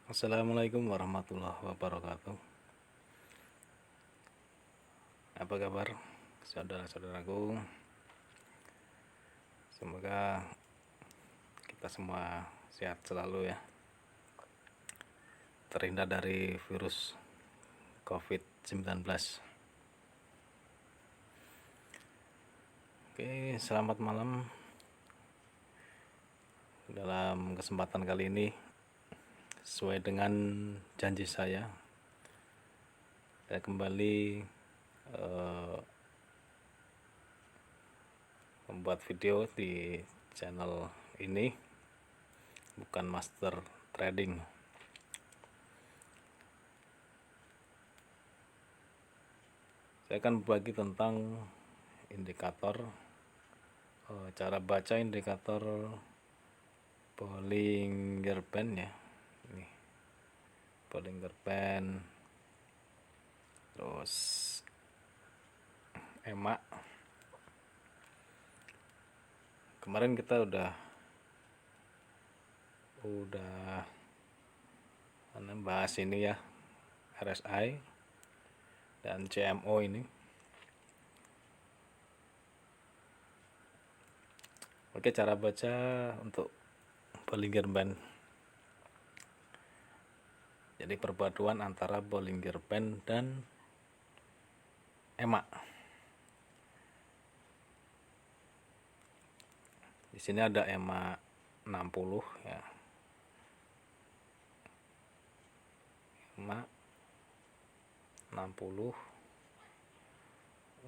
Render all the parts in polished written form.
Assalamualaikum warahmatullahi wabarakatuh. Apa kabar saudara-saudaraku? Semoga kita semua sehat selalu ya, terhindar dari virus COVID-19. Oke, selamat malam. Dalam kesempatan kali ini, sesuai dengan janji saya kembali membuat video di channel ini, bukan master trading. Saya akan berbagi tentang indikator, cara baca indikator Bollinger Band ya. Ini Bollinger Band, terus EMA. Kemarin kita udah bahas ini ya, RSI dan CMO ini. Oke, cara baca untuk Bollinger Band. Jadi perpaduan antara Bollinger Band dan EMA. Di sini ada EMA 60 ya. EMA 60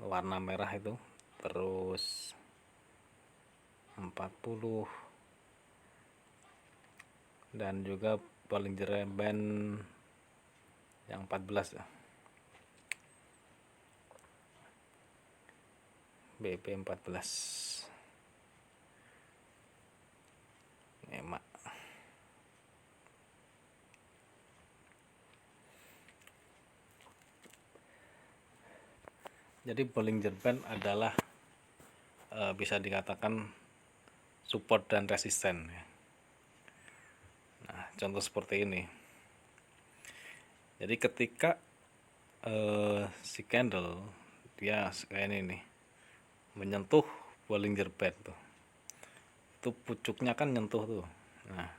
warna merah itu, terus 40 dan juga Bollinger Band yang 14 ya. BP 14 EMA. Jadi Bollinger Band adalah bisa dikatakan support dan resisten ya. Nah, contoh seperti ini. Jadi ketika si candle dia kayak ini nih, menyentuh Bollinger Band tuh, itu pucuknya kan nyentuh tuh. Nah,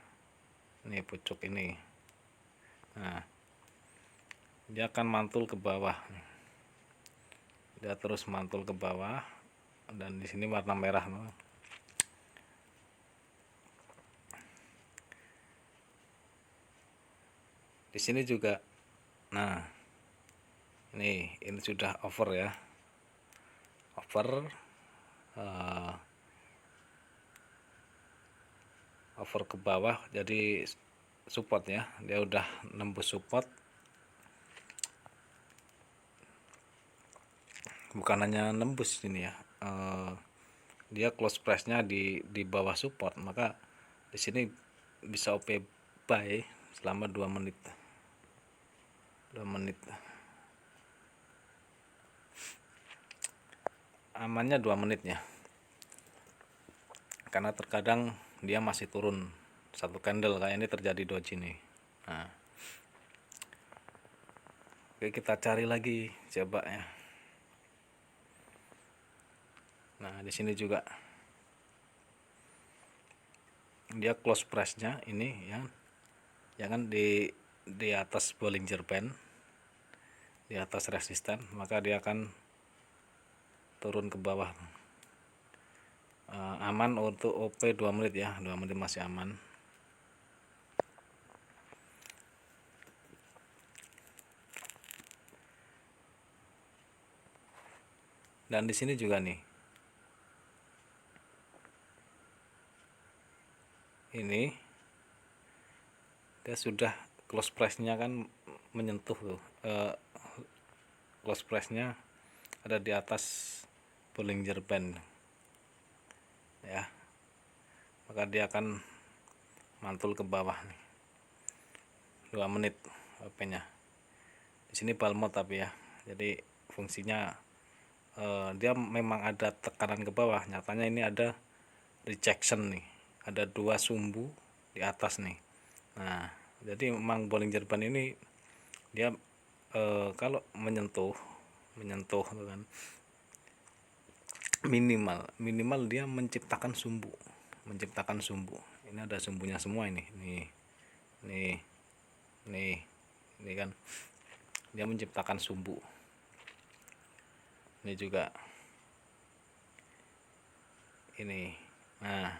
ini pucuk ini. Nah, dia akan mantul ke bawah. Dia terus mantul ke bawah, dan di sini warna merah. Di sini juga. Nah, ini sudah over ya. Over ke bawah, jadi support ya. Dia udah nembus support. Bukan hanya nembus ini ya, dia close price-nya di bawah support, maka di sini bisa OP buy selama 2 menit. Amannya 2 menit ya, karena terkadang dia masih turun satu candle, kayak ini terjadi doji nih. Nah, oke, kita cari lagi coba ya. Nah, di sini juga dia close price-nya ini ya, jangan di atas Bollinger Band, di atas resisten, maka dia akan turun ke bawah. Aman untuk OP 2 menit ya, 2 menit masih aman. Dan di sini juga nih, ini dia sudah close price-nya kan menyentuh tuh, close price-nya ada di atas Bollinger Band ya, maka dia akan mantul ke bawah nih, 2 menit OP-nya. Di sini bull mode tapi ya, jadi fungsinya dia memang ada tekanan ke bawah. Nyatanya ini ada rejection nih, ada 2 sumbu di atas nih. Nah, Jadi memang Bollinger Band ini dia kalau menyentuh tuh kan, minimal dia menciptakan sumbu. Ini ada sumbunya semua ini, nih nih ini kan dia menciptakan sumbu. Ini juga ini. Nah,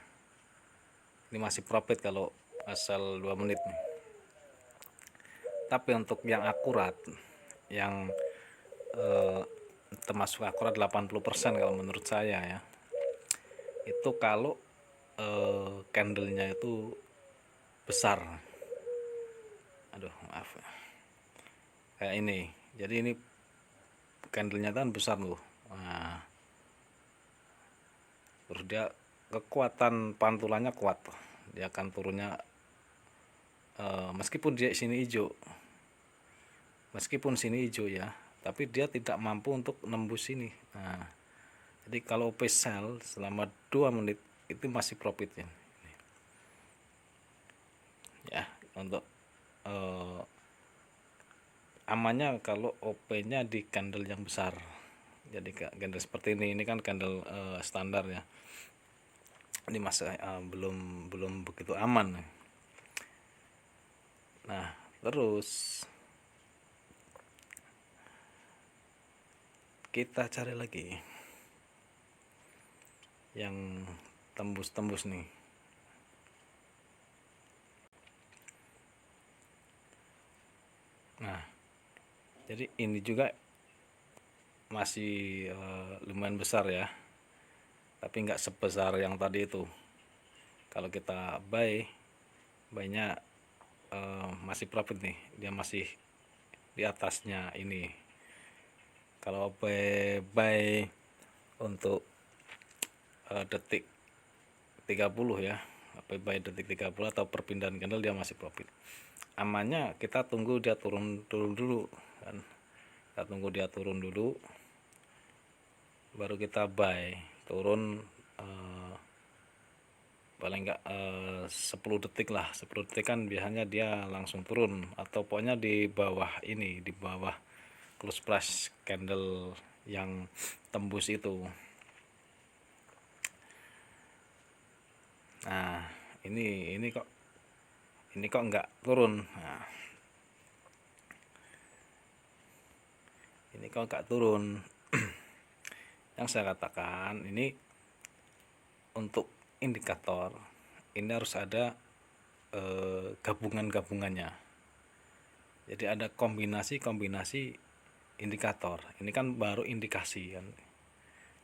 ini masih profit kalau asal 2 menit nih. Tapi untuk yang akurat, yang termasuk akurat 80% kalau menurut saya ya, itu kalau candlenya itu besar. Aduh, maaf, kayak ini. Jadi ini candlenya kan besar loh. Nah, terus dia kekuatan pantulannya kuat, dia akan turunnya meskipun sini hijau ya, tapi dia tidak mampu untuk nembus sini. Nah, jadi kalau OP sell selama 2 menit itu masih profit ya. Untuk amannya kalau OP-nya di candle yang besar. Jadi candle seperti ini kan candle standar ya. Ini masih belum begitu aman. Nah, terus kita cari lagi yang tembus-tembus nih. Nah, jadi ini juga masih lumayan besar ya, tapi nggak sebesar yang tadi itu. Kalau kita buy-nya masih profit nih, dia masih di atasnya ini. Kalau buy untuk detik 30 ya, buy detik 30 atau perpindahan candle, dia masih profit. Amannya kita tunggu dia turun dulu kan, kita tunggu dia turun dulu baru kita buy. Turun paling enggak 10 detik lah, 10 detik kan biasanya dia langsung turun, atau pokoknya di bawah close price candle yang tembus itu. Nah, ini kok enggak turun. Nah, ini kok enggak turun. Yang saya katakan ini untuk indikator ini harus ada gabungannya. Jadi ada kombinasi indikator. Ini kan baru indikasi kan.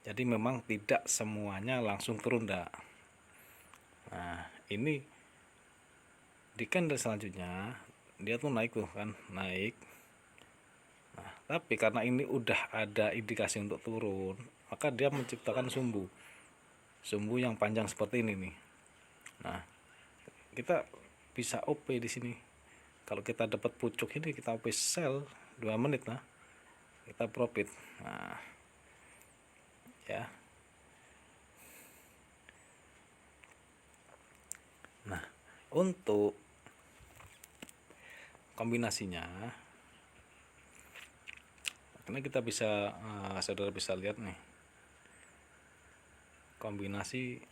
Jadi memang tidak semuanya langsung turun dah. Nah, ini di candle selanjutnya dia tuh naik tuh kan, naik. Nah, tapi karena ini udah ada indikasi untuk turun, maka dia menciptakan sumbu yang panjang seperti ini nih. Nah, kita bisa OP di sini. Kalau kita dapat pucuk ini, kita OP sell 2 menit lah, kita profit. Nah, ya. Nah, untuk kombinasinya, karena kita bisa saudara bisa lihat nih kombinasi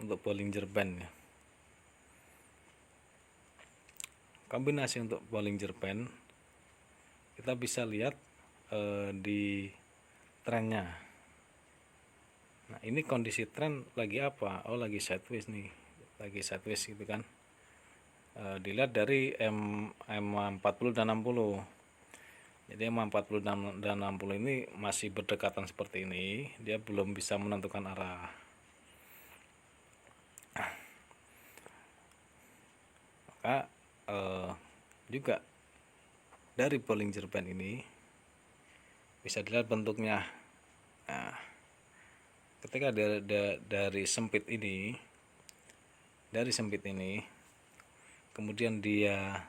untuk Bollinger Band ya. Kombinasi untuk Bollinger Band kita bisa lihat di trennya. Nah, ini kondisi tren lagi apa? Oh, lagi sideways nih, lagi sideways gitu kan. Dilihat dari M40 dan 60. Jadi M40 dan 60 ini masih berdekatan seperti ini, dia belum bisa menentukan arah. Maka juga dari Bollinger Band ini bisa dilihat bentuknya. Nah, ketika dari sempit ini kemudian dia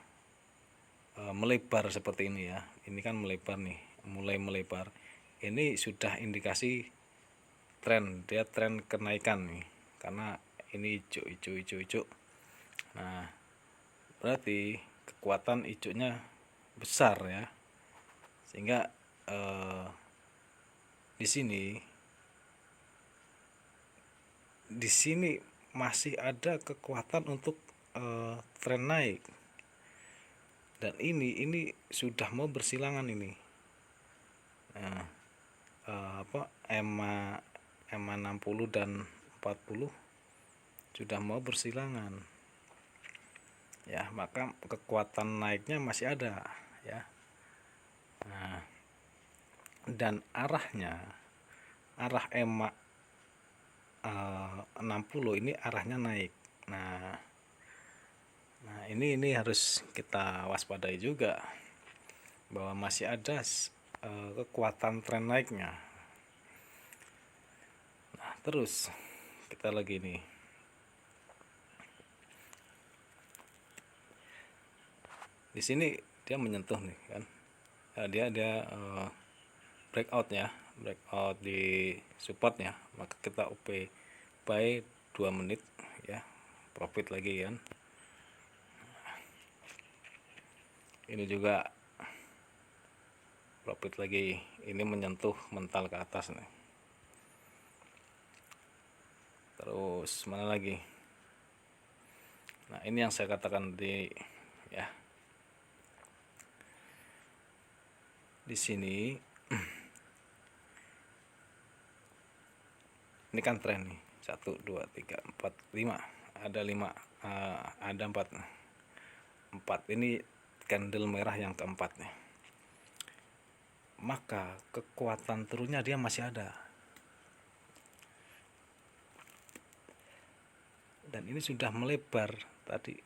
melebar seperti ini ya, ini kan melebar nih, mulai melebar, ini sudah indikasi tren, dia tren kenaikan nih, karena ini hijau. Nah, berarti kekuatan hijaunya besar ya, sehingga di sini masih ada kekuatan untuk tren naik, dan ini sudah mau bersilangan ini. Nah, EMA 60 dan 40 sudah mau bersilangan ya, maka kekuatan naiknya masih ada ya. Nah, dan arah EMA 60 ini arahnya naik. Nah ini harus kita waspadai juga, bahwa masih ada kekuatan tren naiknya. Nah, terus kita lagi nih, di sini dia menyentuh nih kan, dia breakout di supportnya, maka kita OP buy 2 menit ya, profit lagi kan. Ini juga profit lagi, ini menyentuh mental ke atas nih. Terus mana lagi? Nah, ini yang saya katakan ya. Di sini ini kan tren nih, 1 2 3 4 5, ada 5, ada 4 ini candle merah yang keempat nih, maka kekuatan turunnya dia masih ada, dan ini sudah melebar tadi.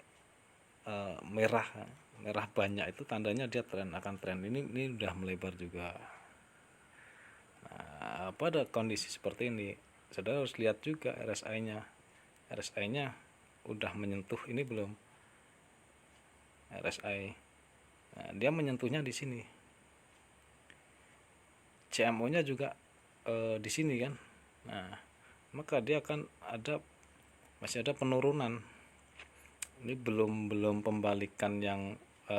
Merah banyak itu tandanya dia akan tren. Ini udah melebar juga. Nah, pada kondisi seperti ini saudara harus lihat juga RSI-nya udah menyentuh ini belum. RSI, nah, dia menyentuhnya di sini. CMO-nya juga di sini kan. Nah, maka dia akan masih ada penurunan. Ini belum pembalikan yang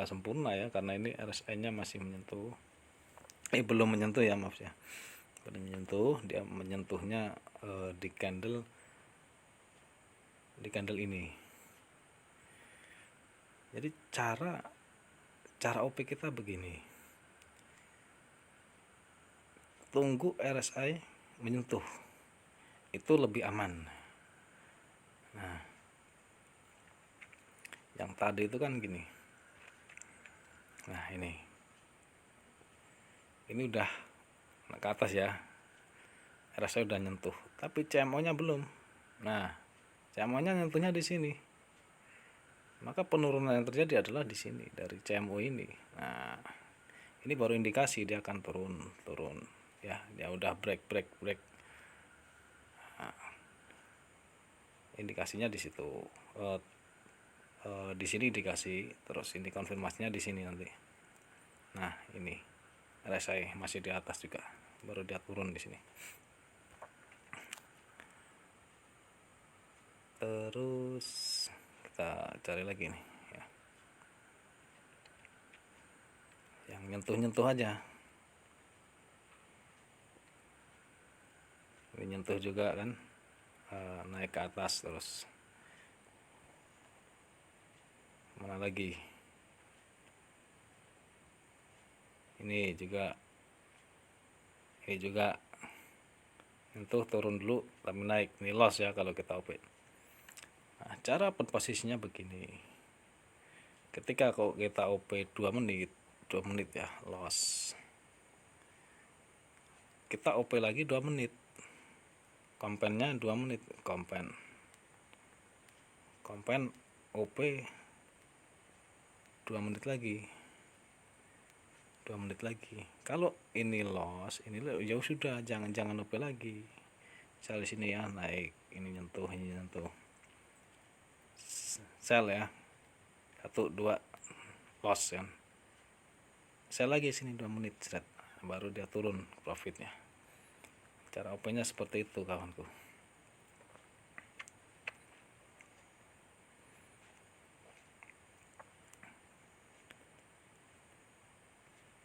sempurna ya, karena ini RSI-nya masih menyentuh. Belum menyentuh ya, maaf ya. Belum menyentuh, dia menyentuhnya di candle ini. Jadi cara OP kita begini. Tunggu RSI menyentuh. Itu lebih aman. Nah, yang tadi itu kan gini. Nah, ini udah ke atas ya, RSI udah nyentuh, tapi CMO-nya belum. Nah, CMO-nya nyentuhnya di sini, maka penurunan yang terjadi adalah di sini dari CMO ini. Nah, ini baru indikasi dia akan turun ya, dia udah break. Nah, indikasinya di situ. Di sini dikasih, terus ini konfirmasinya di sini nanti. Nah, ini RSI masih di atas juga, baru dia turun di sini. Terus kita cari lagi nih ya, yang nyentuh aja. Ini nyentuh juga kan, naik ke atas. Terus mana lagi, ini juga nyentuh, turun dulu tapi naik. Ini loss ya kalau kita OP. Nah, cara posisinya begini, ketika kalau kita OP 2 menit ya, loss, kita OP lagi 2 menit, kompennya 2 menit, kompen OP 2 menit lagi. Kalau ini loss, ya sudah, jangan OP lagi. Misal di sini ya, naik, ini nyentuh, sell ya, 1 2 loss kan, sell lagi sini 2 menit, baru dia turun profitnya. Cara OP nya seperti itu kawanku.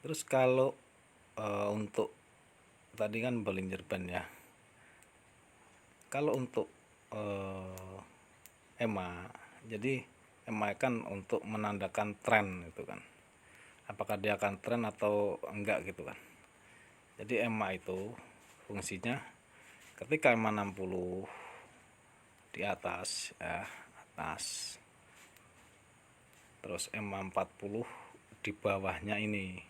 Terus kalau untuk tadi kan Bollinger Band ya, kalau untuk EMA, jadi EMA kan untuk menandakan tren itu kan, apakah dia akan tren atau enggak gitu kan. Jadi EMA itu fungsinya ketika EMA 60 di atas ya, atas, terus EMA 40 di bawahnya, ini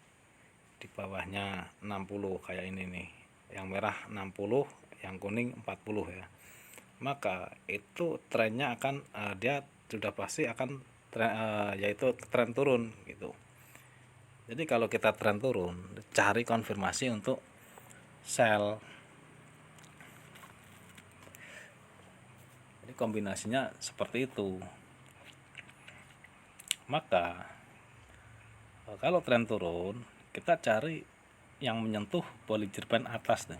di bawahnya 60 kayak ini nih, yang merah 60, yang kuning 40 ya, maka itu trennya akan dia sudah pasti akan tren, yaitu tren turun gitu. Jadi kalau kita tren turun, cari konfirmasi untuk sell. Jadi kombinasinya seperti itu. Maka kalau tren turun, kita cari yang menyentuh Bollinger Band atas nih.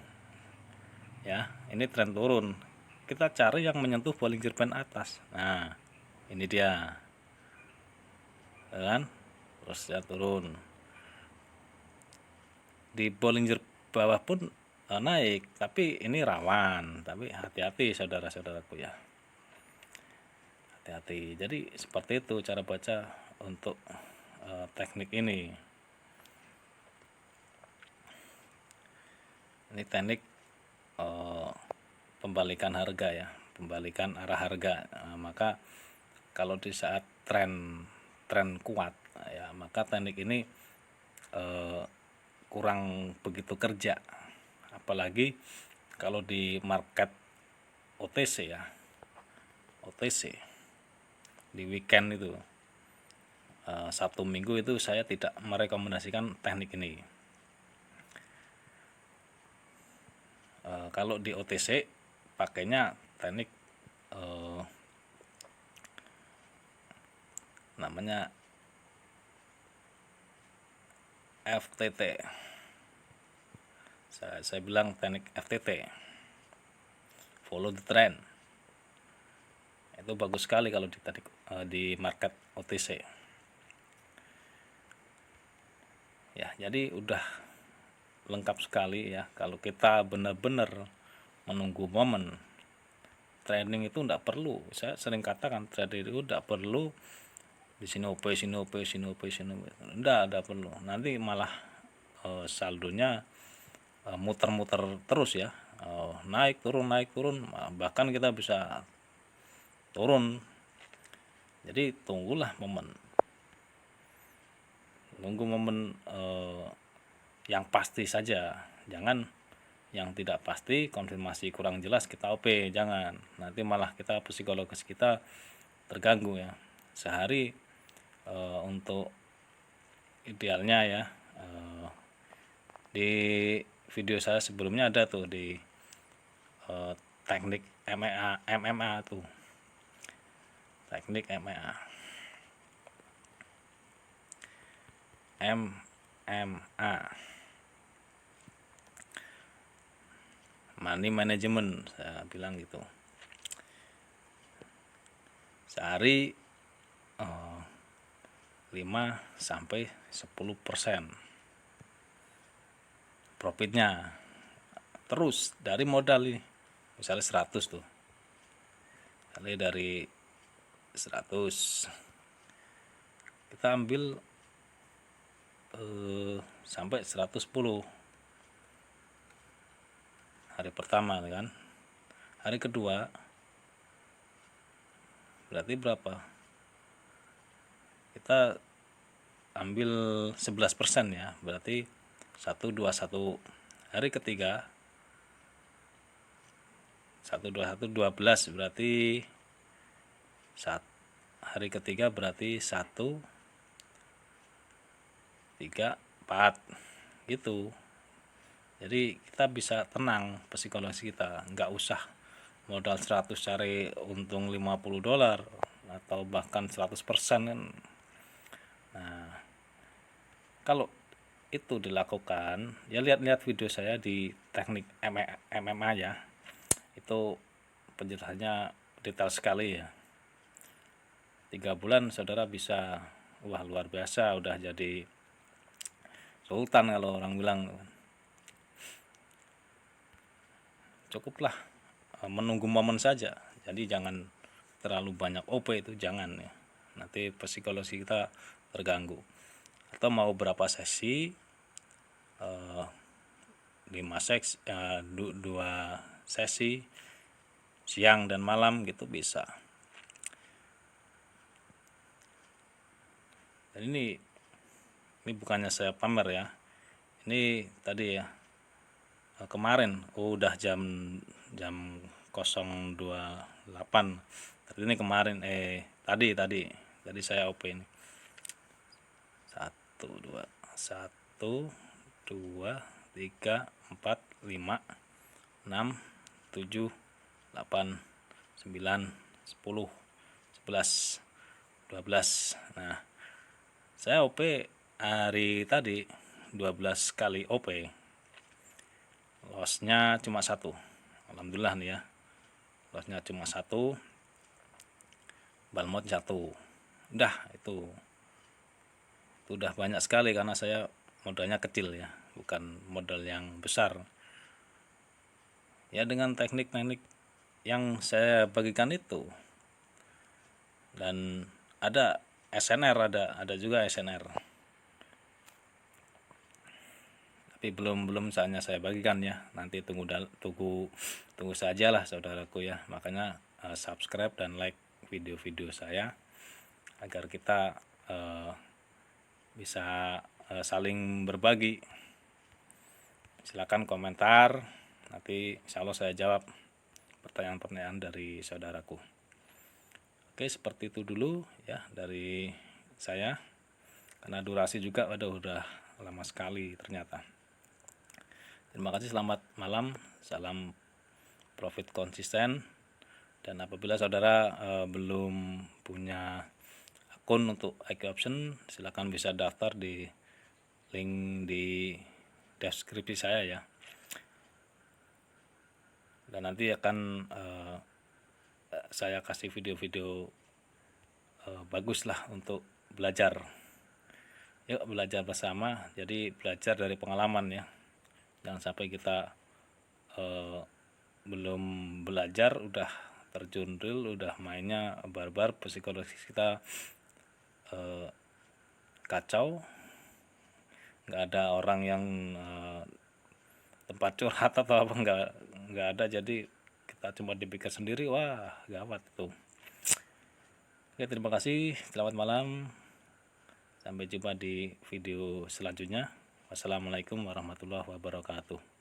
Ya, ini tren turun. Kita cari yang menyentuh Bollinger Band atas. Nah, ini dia. Kan? Terus dia turun. Di Bollinger bawah pun naik, tapi ini rawan. Tapi hati-hati saudara-saudaraku ya. Hati-hati. Jadi seperti itu cara baca untuk teknik ini. Ini teknik pembalikan harga ya, pembalikan arah harga. Maka kalau di saat tren kuat ya, maka teknik ini kurang begitu kerja, apalagi kalau di market OTC ya, OTC di weekend itu, Sabtu Minggu itu saya tidak merekomendasikan teknik ini. Kalau di OTC pakainya teknik namanya FTT. Saya bilang teknik FTT, follow the trend. Itu bagus sekali kalau di market OTC. Ya, jadi udah lengkap sekali ya. Kalau kita benar-benar menunggu momen trading itu enggak perlu. Saya sering katakan trading itu enggak perlu di sini OP, sini OP, sini OP, sini OP. Enggak perlu. Nanti malah saldonya muter-muter terus ya. Naik turun, bahkan kita bisa turun. Jadi tunggulah momen. Tunggu momen yang pasti saja. Jangan yang tidak pasti, konfirmasi kurang jelas kita OP, jangan. Nanti malah psikologis kita terganggu ya. Sehari untuk idealnya ya, di video saya sebelumnya ada tuh di teknik MMA tuh, teknik MMA money management, saya bilang gitu. Sehari 5-10% profitnya, terus dari modal ini misalnya 100 tuh, misalnya dari 100 kita ambil sampai 110 hari pertama kan. Hari kedua berarti berapa? Kita ambil 11% ya, berarti 121. Hari ketiga 121 12, berarti hari ketiga berarti 1 3 4 gitu. Jadi kita bisa tenang psikologi kita, nggak usah modal 100 cari untung $50 atau bahkan 100% kan. Nah, kalau itu dilakukan ya, lihat video saya di teknik MMA ya, itu penjelasannya detail sekali ya. 3 bulan saudara bisa, wah luar biasa, udah jadi sultan kalau orang bilang. Cukuplah menunggu momen saja, jadi jangan terlalu banyak OP, itu jangan ya, nanti psikologi kita terganggu. Atau mau berapa sesi, 2 sesi siang dan malam gitu bisa. Dan ini bukannya saya pamer ya, ini tadi ya, kemarin udah jam 028. Tadi ini kemarin tadi saya OP ini 1 2 1 2 3 4 5 6 7 8 9 10 11 12. Nah, saya OP hari tadi 12 kali OP, lossnya cuma 1. Alhamdulillah nih ya, lossnya cuma 1, balmot 1. Udah itu udah banyak sekali, karena saya modalnya kecil ya, bukan modal yang besar ya. Dengan teknik-teknik yang saya bagikan itu, dan ada SNR, ada juga SNR, tapi belum saatnya saya bagikan ya, nanti tunggu sajalah saudaraku ya. Makanya subscribe dan like video-video saya agar kita bisa saling berbagi. Silakan komentar, nanti insya Allah saya jawab pertanyaan-pertanyaan dari saudaraku. Oke, seperti itu dulu ya dari saya, karena durasi juga udah lama sekali ternyata. Terima kasih, selamat malam, salam profit konsisten. Dan apabila saudara belum punya akun untuk IQ Option, silakan bisa daftar di link di deskripsi saya ya. Dan nanti akan saya kasih video-video bagus lah untuk belajar. Yuk belajar bersama, jadi belajar dari pengalaman ya. Jangan sampai kita belum belajar udah terjun real, udah mainnya barbar, psikologi kita kacau, nggak ada orang yang tempat curhat atau apa, nggak ada, jadi kita cuma dipikir sendiri, wah gawat itu. Oke, terima kasih, selamat malam, sampai jumpa di video selanjutnya. Wassalamualaikum warahmatullahi wabarakatuh.